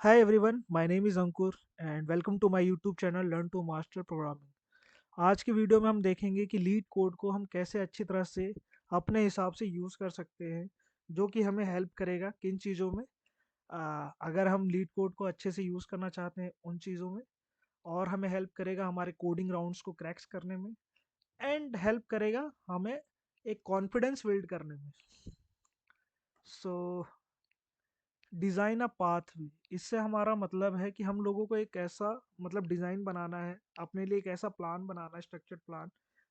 Hi everyone, my name is Ankur and welcome to my YouTube channel Learn to Master Programming। आज की video में हम देखेंगे कि लीड कोड को हम कैसे अच्छी तरह से अपने हिसाब से यूज़ कर सकते हैं, जो कि हमें हेल्प करेगा किन चीज़ों में। अगर हम लीड कोड को अच्छे से यूज़ करना चाहते हैं उन चीज़ों में, और हमें हेल्प करेगा हमारे कोडिंग राउंड्स को क्रैक्स करने में, एंड हेल्प करेगा हमें एक कॉन्फिडेंस बिल्ड करने में। सो डिज़ाइन अ पाथवे, इससे हमारा मतलब है कि हम लोगों को एक ऐसा डिज़ाइन बनाना है, अपने लिए एक ऐसा प्लान बनाना है, स्ट्रक्चर्ड प्लान,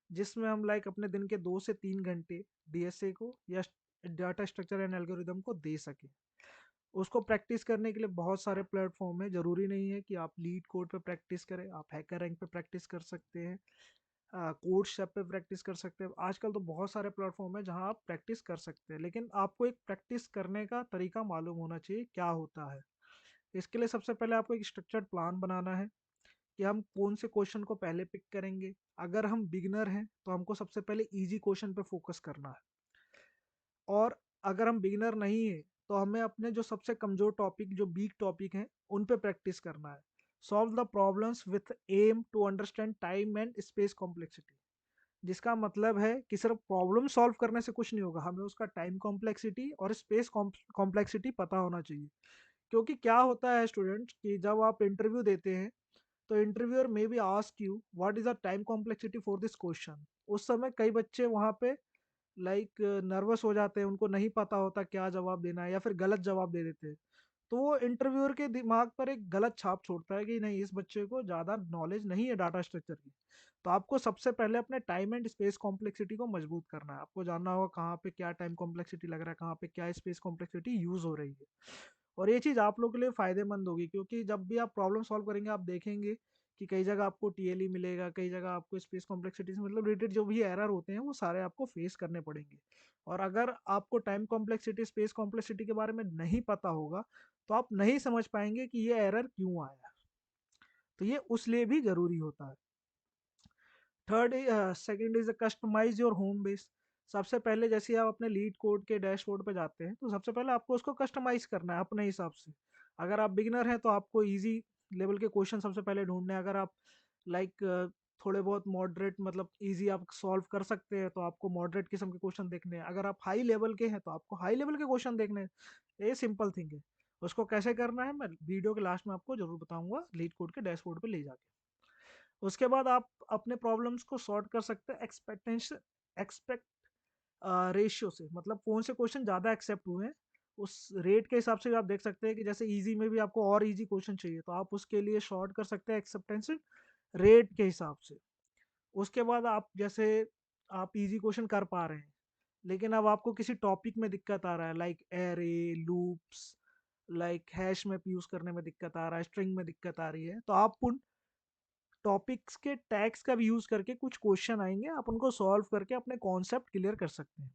जिसमें हम अपने दिन के 2 से 3 घंटे डीएसए को या डाटा स्ट्रक्चर एंड एल्गोरिदम को दे सकें। उसको प्रैक्टिस करने के लिए बहुत सारे प्लेटफॉर्म है, ज़रूरी नहीं है कि आप लीड कोड पे प्रैक्टिस करें, आप हैकर रैंक पे प्रैक्टिस कर सकते हैं, कोड शॉप पे प्रैक्टिस कर सकते हैं। आजकल तो बहुत सारे प्लेटफॉर्म है जहां आप प्रैक्टिस कर सकते हैं, लेकिन आपको एक प्रैक्टिस करने का तरीका मालूम होना चाहिए क्या होता है। इसके लिए सबसे पहले आपको एक स्ट्रक्चर्ड प्लान बनाना है कि हम कौन से क्वेश्चन को पहले पिक करेंगे। अगर हम बिगिनर हैं तो हमको सबसे पहले इजी क्वेश्चन पे फोकस करना है, और अगर हम बिगिनर नहीं है तो हमें अपने जो सबसे कमजोर टॉपिक, जो वीक टॉपिक हैं, उन पे प्रैक्टिस करना है। Solve the problems with aim to understand time and space complexity, जिसका मतलब है कि सिर्फ प्रॉब्लम सॉल्व करने से कुछ नहीं होगा, हमें उसका टाइम कॉम्प्लेक्सिटी और स्पेस कॉम्प्लेक्सिटी पता होना चाहिए। क्योंकि क्या होता है स्टूडेंट्स कि जब आप इंटरव्यू देते हैं तो interviewer may be ask you what is the time complexity for this question. उस समय कई बच्चे वहाँ पे नर्वस हो जाते हैं, उनको नहीं पता होता क्या जवाब देना है, या फिर गलत जवाब दे देते हैं। तो वो इंटरव्यूअर के दिमाग पर एक गलत छाप छोड़ता है कि नहीं, इस बच्चे को ज़्यादा नॉलेज नहीं है डाटा स्ट्रक्चर की। तो आपको सबसे पहले अपने टाइम एंड स्पेस कॉम्प्लेक्सिटी को मजबूत करना है। आपको जानना होगा कहाँ पे क्या टाइम कॉम्प्लेक्सिटी लग रहा है, कहाँ पे क्या स्पेस कॉम्प्लेक्सिटी यूज़ हो रही है। और ये चीज़ आप लोग के लिए फ़ायदेमंद होगी, क्योंकि जब भी आप प्रॉब्लम सॉल्व करेंगे आप देखेंगे कि कई जगह आपको टीएलई मिलेगा, कई जगह आपको स्पेस कॉम्प्लेक्सिटी से रिलेटेड जो भी एरर होते हैं वो सारे आपको फेस करने पड़ेंगे। और अगर आपको टाइम कॉम्प्लेक्सिटी, स्पेस कॉम्प्लेक्सिटी के बारे में नहीं पता होगा तो आप नहीं समझ पाएंगे कि ये एरर क्यों आया। तो ये उस लिए भी ज़रूरी होता है। Third second is customize your home base. सबसे पहले जैसे आप अपने लीड कोड के डैशबोर्ड पे जाते हैं तो सबसे पहले आपको उसको कस्टमाइज करना है अपने हिसाब से। अगर आप बिगिनर हैं तो आपको इजी लेवल के क्वेश्चन सबसे पहले ढूंढने हैं। अगर आप लाइक थोड़े बहुत मॉडरेट इजी आप सॉल्व कर सकते हैं तो आपको मॉडरेट किस्म के क्वेश्चन देखने हैं। अगर आप हाई लेवल के हैं तो आपको हाई लेवल के क्वेश्चन देखने हैं। ये सिंपल थिंग है। उसको कैसे करना है मैं वीडियो के लास्ट में आपको जरूर बताऊंगा, लीड कोड के डैशबोर्ड पे ले जाके। उसके बाद आप अपने प्रॉब्लम्स को सॉर्ट कर सकते हैं एक्सपेक्ट रेशियो से, मतलब कौन से क्वेश्चन ज़्यादा एक्सेप्ट हुए हैं उस रेट के हिसाब से भी आप देख सकते हैं कि जैसे इजी में भी आपको और इजी क्वेश्चन चाहिए तो आप उसके लिए शॉर्ट कर सकते हैं एक्सेप्टेंस रेट के हिसाब से। उसके बाद आप जैसे आप इजी क्वेश्चन कर पा रहे हैं, लेकिन अब आपको किसी टॉपिक में दिक्कत आ रहा है, like array, loops, like hash map use करने में दिक्कत आ रहा है, स्ट्रिंग में दिक्कत आ रही है, तो आप उन टॉपिक्स के टैग्स का भी यूज़ करके कुछ क्वेश्चन आएंगे, आप उनको सॉल्व करके अपने कॉन्सेप्ट क्लियर कर सकते हैं।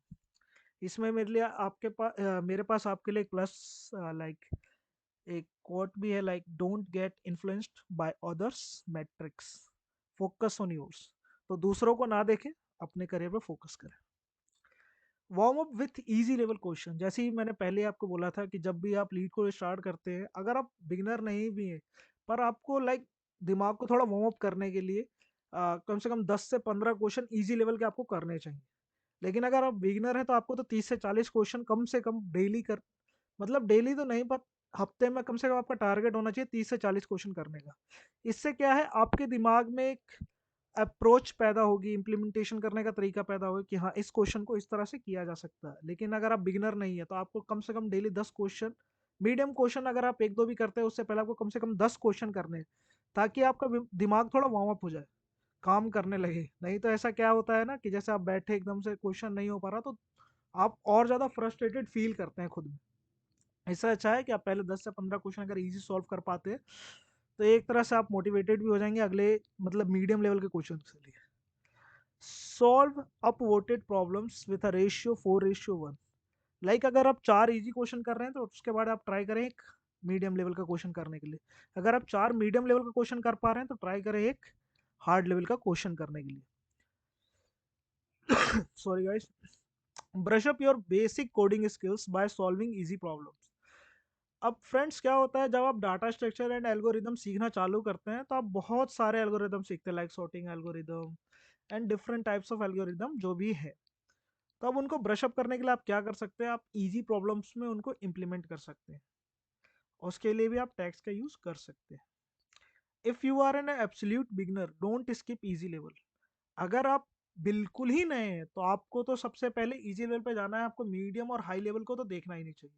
इसमें मेरे पास आपके लिए एक प्लस एक कोट भी है, like don't get influenced by others matrix, focus on yours. तो दूसरों को ना देखें, अपने करियर पे फोकस करें। Warm up with easy level question, जैसे ही मैंने पहले आपको बोला था कि जब भी आप लीड को स्टार्ट करते हैं, अगर आप बिगिनर नहीं भी हैं पर आपको दिमाग को थोड़ा वार्म अप करने के लिए कम से कम 10 से 15 क्वेश्चन इजी लेवल के आपको करने चाहिए। लेकिन अगर आप बिगिनर हैं तो आपको तो 30 से 40 क्वेश्चन कम से कम डेली कर, डेली तो नहीं पर हफ्ते में कम से कम आपका टारगेट होना चाहिए 30 से 40 क्वेश्चन करने का। इससे क्या है, आपके दिमाग में एक अप्रोच पैदा होगी, इम्प्लीमेंटेशन करने का तरीका पैदा होगा कि हाँ, इस क्वेश्चन को इस तरह से किया जा सकता है। लेकिन अगर आप बिगिनर नहीं है तो आपको कम से कम डेली 10 क्वेश्चन, मीडियम क्वेश्चन अगर आप एक दो भी करते हैं उससे पहले आपको कम से कम 10 क्वेश्चन करने हैं, ताकि आपका दिमाग थोड़ा वार्म अप हो जाए, काम करने लगे। नहीं तो ऐसा क्या होता है ना कि जैसे आप बैठे एकदम से क्वेश्चन नहीं हो पा रहा तो आप और ज़्यादा फ्रस्ट्रेटेड फील करते हैं खुद में। इससे अच्छा है कि आप पहले 10 से 15 क्वेश्चन अगर इजी सॉल्व कर पाते हैं तो एक तरह से आप मोटिवेटेड भी हो जाएंगे अगले मीडियम लेवल के क्वेश्चन के लिए। Solve upvoted problems with a ratio 4:1। Like अगर आप 4 इजी क्वेश्चन कर रहे हैं तो उसके बाद आप ट्राई करें एक मीडियम लेवल का क्वेश्चन करने के लिए। अगर आप 4 मीडियम लेवल का क्वेश्चन कर पा रहे हैं तो ट्राई करें एक हार्ड लेवल का क्वेश्चन करने के लिए। Sorry guys. Brush up your basic coding skills by solving easy problems. अब फ्रेंड्स क्या होता है, जब आप डाटा स्ट्रक्चर एंड एल्गोरिदम सीखना चालू करते हैं तो आप बहुत सारे एल्गोरिदम सीखते हैं, like sorting algorithm and different types of algorithm जो भी है। तो अब उनको ब्रशअप करने के लिए आप क्या कर सकते हैं, आप इजी प्रॉब्लम्स में उनको इम्प्लीमेंट कर सकते हैं। उसके लिए भी आप टैग्स का यूज कर सकते हैं। If you are an absolute beginner don't skip easy level. अगर आप बिल्कुल ही नए हैं तो आपको तो सबसे पहले इजी लेवल पे जाना है, आपको मीडियम और हाई लेवल को तो देखना ही नहीं चाहिए।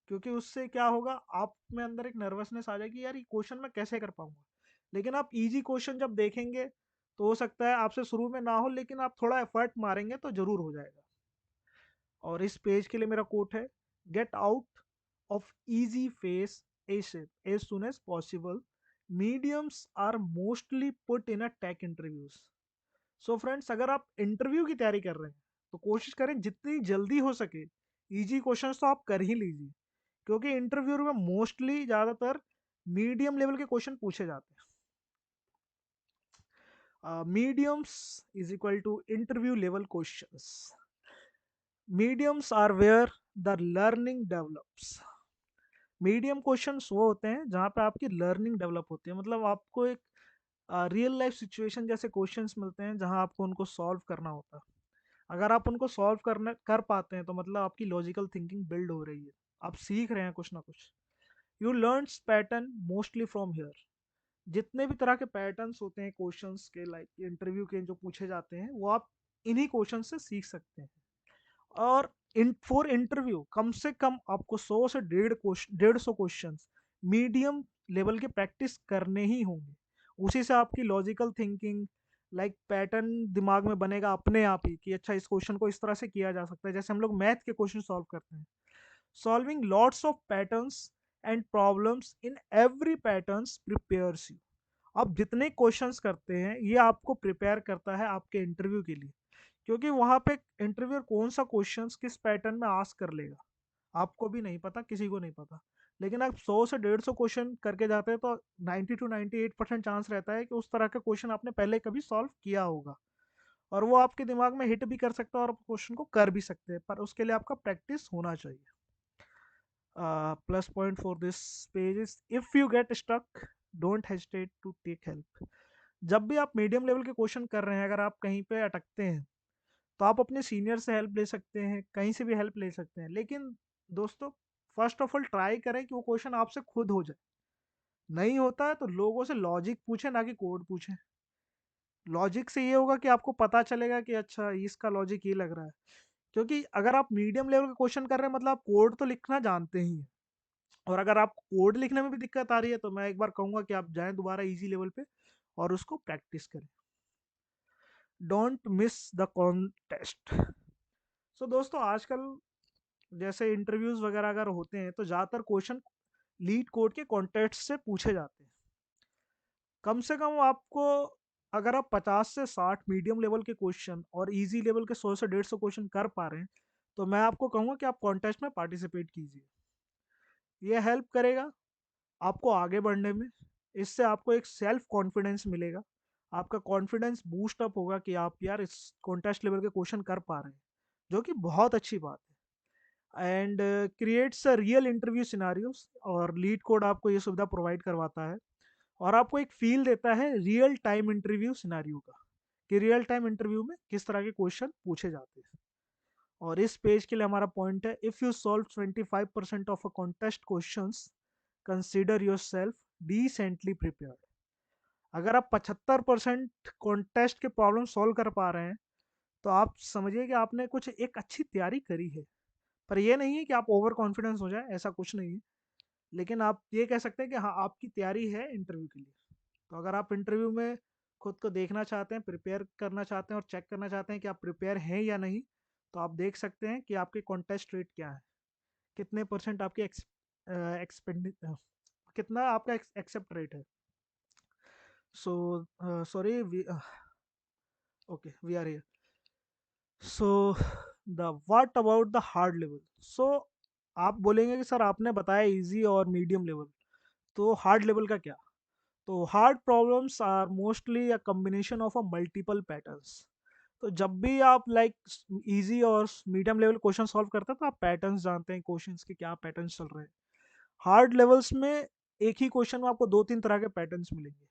क्योंकि उससे क्या होगा, आप में अंदर एक नर्वसनेस आ जाएगी, यार ये क्वेश्चन मैं कैसे कर पाऊंगा। लेकिन आप इजी क्वेश्चन जब देखेंगे तो हो सकता है आपसे शुरू में ना हो, लेकिन आप थोड़ा एफर्ट मारेंगे तो जरूर हो जाएगा। और इस पेज के लिए मेरा कोट है, get out of easy phase as soon as possible, mediums are mostly put in a tech interviews. So friends, अगर आप इंटरव्यू की तैयारी कर रहे हैं तो कोशिश करें जितनी जल्दी हो सके इजी क्वेश्चंस तो आप कर ही लीजिए, क्योंकि इंटरव्यू में मोस्टली ज़्यादातर मीडियम लेवल के क्वेश्चन पूछे जाते हैं। Mediums is equal to interview level questions. Mediums are where the learning develops. Medium questions वो होते हैं जहाँ पे आपकी लर्निंग डेवलप होती है, मतलब आपको एक रियल लाइफ सिचुएशन जैसे क्वेश्चंस मिलते हैं जहाँ आपको उनको सॉल्व करना होता है। अगर आप उनको सॉल्व करने कर पाते हैं तो मतलब आपकी लॉजिकल थिंकिंग बिल्ड हो रही है, आप सीख रहे हैं कुछ ना कुछ। You learn pattern mostly from here. जितने भी तरह के पैटर्न्स होते हैं क्वेश्चंस के, लाइक इंटरव्यू के जो पूछे जाते हैं, वो आप इन्हीं क्वेश्चन से सीख सकते हैं। और इन फॉर इंटरव्यू कम से कम आपको 100 से 150 क्वेश्चन मीडियम लेवल के प्रैक्टिस करने ही होंगे। उसी से आपकी लॉजिकल थिंकिंग, लाइक पैटर्न दिमाग में बनेगा अपने आप ही कि अच्छा इस क्वेश्चन को इस तरह से किया जा सकता है, जैसे हम लोग मैथ के क्वेश्चन सॉल्व करते हैं। Solving lots of patterns and problems in every patterns prepares you. आप जितने क्वेश्चंस करते हैं ये आपको प्रिपेयर करता है आपके इंटरव्यू के लिए, क्योंकि वहां पे इंटरव्यूअर कौन सा क्वेश्चंस किस पैटर्न में आस्क कर लेगा आपको भी नहीं पता, किसी को नहीं पता। लेकिन आप 100 से 150 क्वेश्चन करके जाते हैं तो 90 टू 98% चांस रहता है कि उस तरह का क्वेश्चन आपने पहले कभी सॉल्व किया होगा, और वो आपके दिमाग में हिट भी कर सकता है और क्वेश्चन को कर भी सकते हैं, पर उसके लिए आपका प्रैक्टिस होना चाहिए। Plus point for this page is if you get stuck don't hesitate to take help. जब भी आप मीडियम लेवल के क्वेश्चन कर रहे हैं, अगर आप कहीं पे अटकते हैं तो आप अपने सीनियर से हेल्प ले सकते हैं, कहीं से भी हेल्प ले सकते हैं। लेकिन दोस्तों, फर्स्ट ऑफ ऑल ट्राई करें कि वो क्वेश्चन आपसे खुद हो जाए। नहीं होता है तो लोगों से लॉजिक पूछें, ना कि कोड पूछें। लॉजिक से ये होगा कि आपको पता चलेगा कि अच्छा इसका लॉजिक ये लग रहा है। क्योंकि अगर आप मीडियम लेवल का क्वेश्चन कर रहे हैं मतलब आप कोड तो लिखना जानते ही हैं। और अगर आप कोड लिखने में भी दिक्कत आ रही है तो मैं एक बार कहूंगा कि आप जाएं दोबारा इजी लेवल पे और उसको प्रैक्टिस करें। Don't miss the contest. So दोस्तों, आजकल जैसे इंटरव्यूज वगैरह अगर होते हैं तो ज़्यादातर क्वेश्चन लीड कोड के कॉन्टेक्स्ट से पूछे जाते हैं। कम से कम आपको, अगर आप 50 से 60 मीडियम लेवल के क्वेश्चन और इजी लेवल के 100 से 150 क्वेश्चन कर पा रहे हैं तो मैं आपको कहूँगा कि आप कॉन्टेस्ट में पार्टिसिपेट कीजिए। ये हेल्प करेगा आपको आगे बढ़ने में। इससे आपको एक सेल्फ कॉन्फिडेंस मिलेगा, आपका कॉन्फिडेंस बूस्ट अप होगा कि आप यार इस कॉन्टेस्ट लेवल के क्वेश्चन कर पा रहे हैं, जो कि बहुत अच्छी बात है। And creates a real interview scenarios, और लीड कोड आपको ये सुविधा प्रोवाइड करवाता है और आपको एक फील देता है रियल टाइम इंटरव्यू सिनारियो का, कि रियल टाइम इंटरव्यू में किस तरह के क्वेश्चन पूछे जाते हैं। और इस पेज के लिए हमारा पॉइंट है, if you solve 25% of a contest questions consider your self decently prepared. अगर आप 75% कॉन्टेस्ट के प्रॉब्लम सॉल्व कर पा रहे हैं तो आप समझिए कि आपने कुछ एक अच्छी तैयारी करी है। पर यह नहीं है कि आप ओवर कॉन्फिडेंस हो जाए, ऐसा कुछ नहीं है। लेकिन आप ये कह सकते हैं कि हाँ, आपकी तैयारी है इंटरव्यू के लिए। तो अगर आप इंटरव्यू में खुद को देखना चाहते हैं, प्रिपेयर करना चाहते हैं और चेक करना चाहते हैं कि आप प्रिपेयर हैं या नहीं, तो आप देख सकते हैं कि आपके कॉन्टेस्ट रेट क्या है, कितने परसेंट आपके एक्सपेंड कितना आपका एक्सेप्ट रेट है। So sorry, okay we are here. So the what about the hard level. So आप बोलेंगे कि सर आपने बताया इजी और मीडियम लेवल, तो हार्ड लेवल का क्या। तो hard problems are mostly a combination of a multiple patterns. तो जब भी आप लाइक इजी और मीडियम लेवल क्वेश्चन सॉल्व करते हैं तो आप पैटर्न्स जानते हैं क्वेश्चंस के क्या पैटर्न्स चल रहे हैं। हार्ड लेवल्स में एक ही क्वेश्चन में आपको 2-3 तरह के पैटर्न्स मिलेंगे,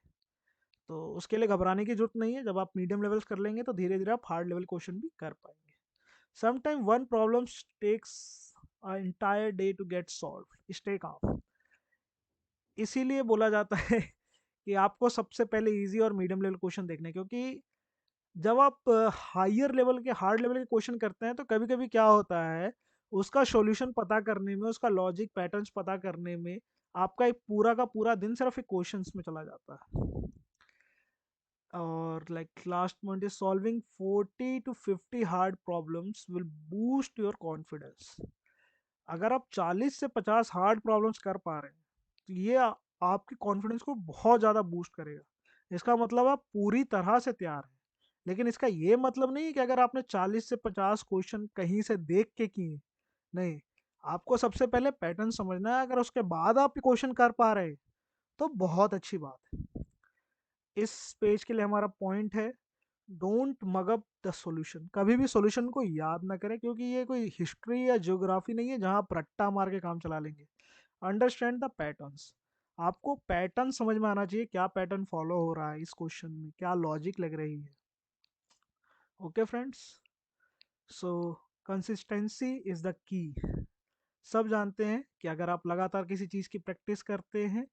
तो उसके लिए घबराने की जरूरत नहीं है। जब आप मीडियम लेवल्स कर लेंगे तो धीरे धीरे आप हार्ड लेवल क्वेश्चन भी कर पाएंगे। Sometime one problem takes a entire day to get solve, stay calm. इसीलिए बोला जाता है कि आपको सबसे पहले इजी और मीडियम लेवल क्वेश्चन देखने हैं, क्योंकि जब आप हायर लेवल के हार्ड लेवल के क्वेश्चन करते हैं तो कभी कभी क्या होता है, उसका सॉल्यूशन पता करने में, उसका लॉजिक पैटर्न्स पता करने में आपका एक पूरा का पूरा दिन सिर्फ एक क्वेश्चंस में चला जाता है। और like last point is solving 40 to 50 hard problems will boost your confidence. अगर आप 40 से 50 हार्ड प्रॉब्लम्स कर पा रहे हैं तो ये आपके कॉन्फिडेंस को बहुत ज़्यादा बूस्ट करेगा। इसका मतलब आप पूरी तरह से तैयार हैं। लेकिन इसका ये मतलब नहीं है कि अगर आपने 40 से 50 क्वेश्चन कहीं से देख के किए, नहीं, आपको सबसे पहले पैटर्न समझना है। अगर उसके बाद आप क्वेश्चन कर पा रहे हैं तो बहुत अच्छी बात है। इस पेज के लिए हमारा पॉइंट है, don't mug up the solution. कभी भी सॉल्यूशन को याद ना करें, क्योंकि ये कोई हिस्ट्री या ज्योग्राफी नहीं है जहां आप रट्टा मार के काम चला लेंगे। Understand the patterns. आपको पैटर्न समझ में आना चाहिए, क्या पैटर्न फॉलो हो रहा है इस क्वेश्चन में, क्या लॉजिक लग रही है। Okay friends, so consistency is the key. सब जानते हैं कि अगर आप लगातार किसी चीज़ की प्रैक्टिस करते हैं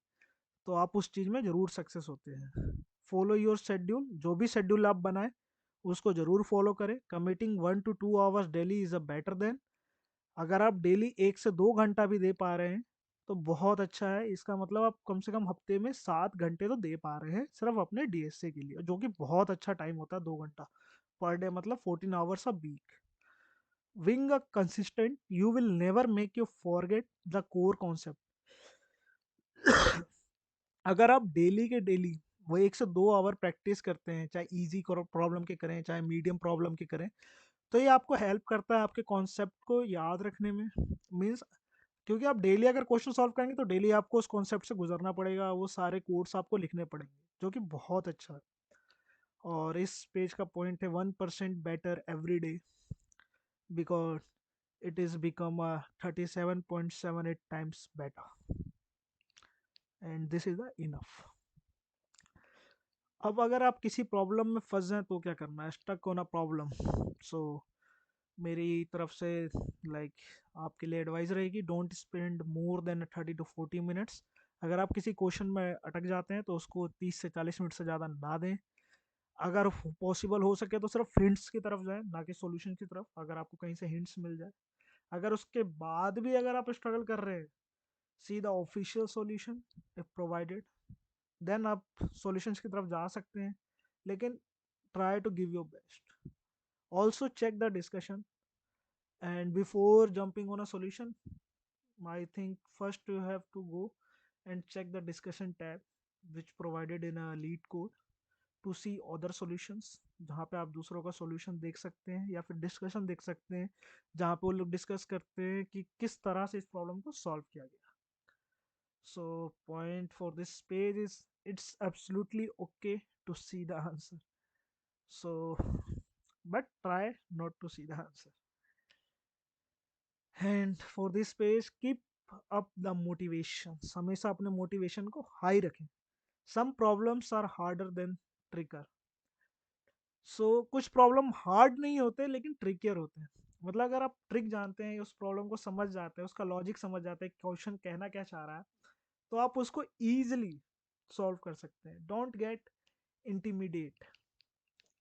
तो आप उस चीज़ में ज़रूर सक्सेस होते हैं। फॉलो योर शेड्यूल, जो भी शेड्यूल आप बनाएं उसको ज़रूर फॉलो करें। Committing 1 to 2 hours daily is a better than. अगर आप डेली 1 से 2 घंटा भी दे पा रहे हैं तो बहुत अच्छा है। इसका मतलब आप कम से कम हफ्ते में 7 घंटे तो दे पा रहे हैं सिर्फ अपने डीएसए के लिए, जो कि बहुत अच्छा टाइम होता है। 2 घंटा पर डे मतलब 14 hours a week. Being a consistent, you will never make you forget the core concept. अगर आप डेली के डेली वो 1 से 2 आवर प्रैक्टिस करते हैं, चाहे इजी प्रॉब्लम के करें चाहे मीडियम प्रॉब्लम के करें, तो ये आपको हेल्प करता है आपके कॉन्सेप्ट को याद रखने में। मीन्स, क्योंकि आप डेली अगर क्वेश्चन सॉल्व करेंगे तो डेली आपको उस कॉन्सेप्ट से गुजरना पड़ेगा, वो सारे कोड्स आपको लिखने पड़ेंगे, जो कि बहुत अच्छा है। और इस पेज का पॉइंट है 1% better every day, because it is become a 37.78 times better, and this is the enough. अब अगर आप किसी प्रॉब्लम में फंस जाए तो क्या करना है, स्टक होना प्रॉब्लम। सो मेरी तरफ से लाइक आपके लिए एडवाइस रहेगी, don't spend more than 30 to 40 minutes. अगर आप किसी क्वेश्चन में अटक जाते हैं तो उसको 30 से 40 मिनट से ज़्यादा ना दें। अगर पॉसिबल हो सके तो सिर्फ हिंट्स की तरफ जाएं, ना कि सॉल्यूशन की तरफ। अगर आपको कहीं से हिंट्स मिल जाए, अगर उसके बाद भी अगर आप स्ट्रगल कर रहे हैं, see the official solution if provided, then आप सॉल्यूशंस की तरफ जा सकते हैं। लेकिन try to give your best. Also check the discussion and before jumping on a solution, I think first you have to go and check the discussion tab which provided in a lead code to see other solutions, जहाँ पे आप दूसरों का solution देख सकते हैं या फिर डिस्कशन देख सकते हैं, जहाँ पे वो लोग डिस्कस करते हैं कि किस तरह से इस प्रॉब्लम को सॉल्व किया गया। So point for this page is it's absolutely okay to see the answer. So but try not to see the answer. And for this page, keep up the motivation. हमेशा अपने motivation को high रखें। Some problems are harder than trigger. कुछ problem hard नहीं होते लेकिन trickier होते हैं। मतलब अगर आप ट्रिक जानते हैं, उस प्रॉब्लम को समझ जाते हैं, उसका लॉजिक समझ जाते हैं, क्वेश्चन कहना क्या चाह रहा है, तो आप उसको ईजिली सॉल्व कर सकते हैं। डोंट गेट इंटीमिडेट,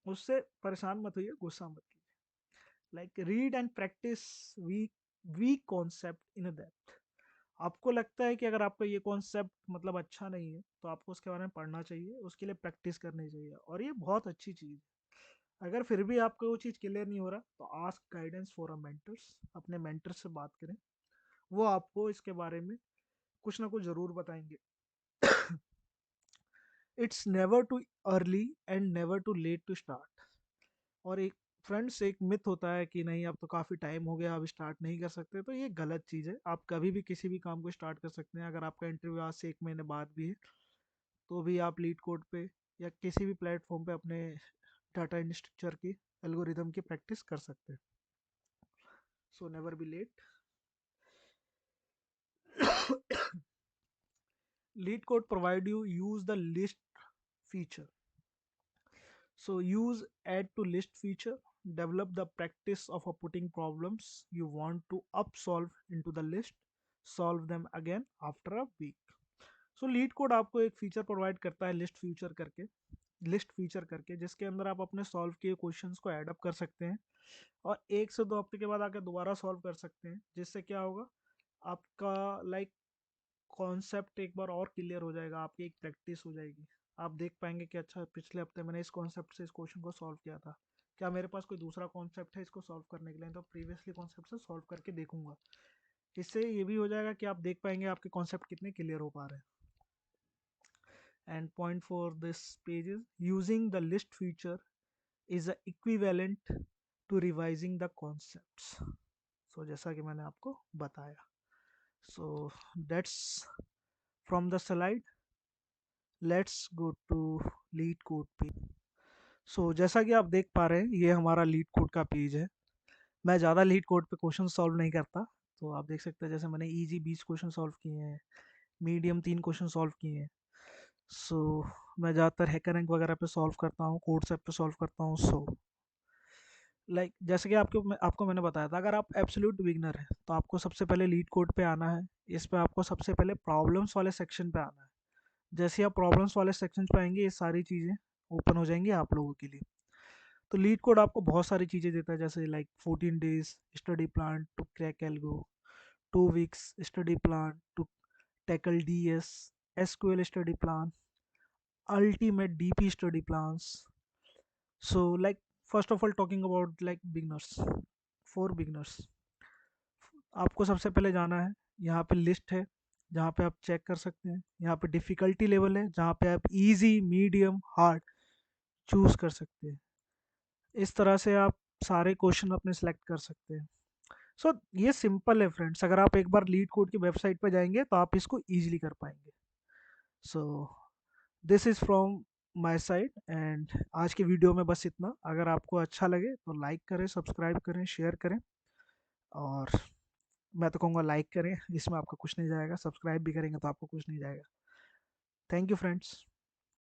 उससे परेशान मत होइए, गुस्सा मत कीजिए। Like read and practice weak weak concept in depth. आपको लगता है कि अगर आपका ये कॉन्सेप्ट मतलब अच्छा नहीं है तो आपको उसके बारे में पढ़ना चाहिए, उसके लिए प्रैक्टिस करनी चाहिए, और ये बहुत अच्छी चीज़ है। अगर फिर भी आपको वो चीज़ क्लियर नहीं हो रहा तो ask guidance for a mentors, अपने मेंटर से बात करें, वो आपको इसके बारे में कुछ ना कुछ ज़रूर बताएंगे। It's never too early and never too late to start. और एक फ्रेंड्स, एक मिथ होता है कि नहीं अब तो काफ़ी टाइम हो गया, अब स्टार्ट नहीं कर सकते, तो ये गलत चीज़ है। आप कभी भी किसी भी काम को स्टार्ट कर सकते हैं। अगर आपका इंटरव्यू आज से 1 महीने बाद भी है तो भी आप लीड कोड पे या किसी भी प्लेटफॉर्म पे अपने डाटा स्ट्रक्चर की एल्गोरिदम की प्रैक्टिस कर सकते हैं। So never be late. LeetCode provide you use the list feature. So use add to list feature, develop the practice of putting problems you want to up solve into the list, solve them again after a week. So leet code आपको एक feature provide करता है list feature करके जिसके अंदर आप अपने solve किए क्वेश्चंस को ऐड अप कर सकते हैं और 1 से 2 हफ्ते के बाद आके दोबारा सॉल्व कर सकते हैं, जिससे क्या होगा आपका लाइक कॉन्सेप्ट एक बार और क्लियर हो जाएगा, आपकी एक प्रैक्टिस हो जाएगी। आप देख पाएंगे कि अच्छा पिछले हफ्ते मैंने इस कॉन्सेप्ट से इस क्वेश्चन को सॉल्व किया था, क्या मेरे पास कोई दूसरा कॉन्सेप्ट है इसको सॉल्व करने के लिए, तो प्रीवियसली कॉन्सेप्ट से सॉल्व करके देखूंगा। इससे ये भी हो जाएगा कि आप देख पाएंगे आपके कॉन्सेप्ट कितने क्लियर हो पा रहे हैं। And point for this page is using the list feature is a equivalent to revising the concepts. So जैसा कि मैंने आपको बताया, so that's from the slide. Let's go to lead code page. So जैसा कि आप देख पा रहे हैं ये हमारा लीड कोड का पेज है। मैं ज़्यादा लीड कोड पे क्वेश्चन सॉल्व नहीं करता, तो आप देख सकते हैं जैसे मैंने इजी 20 क्वेश्चन सॉल्व किए हैं, मीडियम 3 क्वेश्चन सॉल्व किए हैं। सो मैं ज़्यादातर हैकर रैंक वगैरह पे सॉल्व करता हूँ, कोड सेप पे सॉल्व करता हूँ। सो जैसे कि आपको मैंने बताया था, अगर आप एब्सोल्यूट बिगनर हैं तो आपको सबसे पहले लीड कोड पे आना है। इस पे आपको सबसे पहले प्रॉब्लम्स वाले सेक्शन पे आना है। जैसे आप प्रॉब्लम्स वाले सेक्शन पे आएंगे ये सारी चीज़ें ओपन हो जाएंगी आप लोगों के लिए। तो लीड कोड आपको बहुत सारी चीज़ें देता है, जैसे 14 days study plan to crack algo, 2 weeks study plan to tackle DS, SQL study plan, ultimate DP study plans. So first of all talking about beginners, for beginners आपको सबसे पहले जाना है, यहाँ पे लिस्ट है जहाँ पे आप चेक कर सकते हैं, यहाँ पे डिफ़िकल्टी लेवल है जहाँ पे आप इजी मीडियम हार्ड चूज़ कर सकते हैं। इस तरह से आप सारे क्वेश्चन अपने सेलेक्ट कर सकते हैं। सो ये सिंपल है फ्रेंड्स, अगर आप एक बार लीड कोड की वेबसाइट पर जाएंगे तो आप इसको ईजिली कर पाएंगे। So this is from my side and आज की वीडियो में बस इतना। अगर आपको अच्छा लगे तो लाइक करें, सब्सक्राइब करें, शेयर करें, और मैं तो कहूँगा लाइक करें, इसमें आपका कुछ नहीं जाएगा, सब्सक्राइब भी करेंगे तो आपको कुछ नहीं जाएगा। Thank you friends.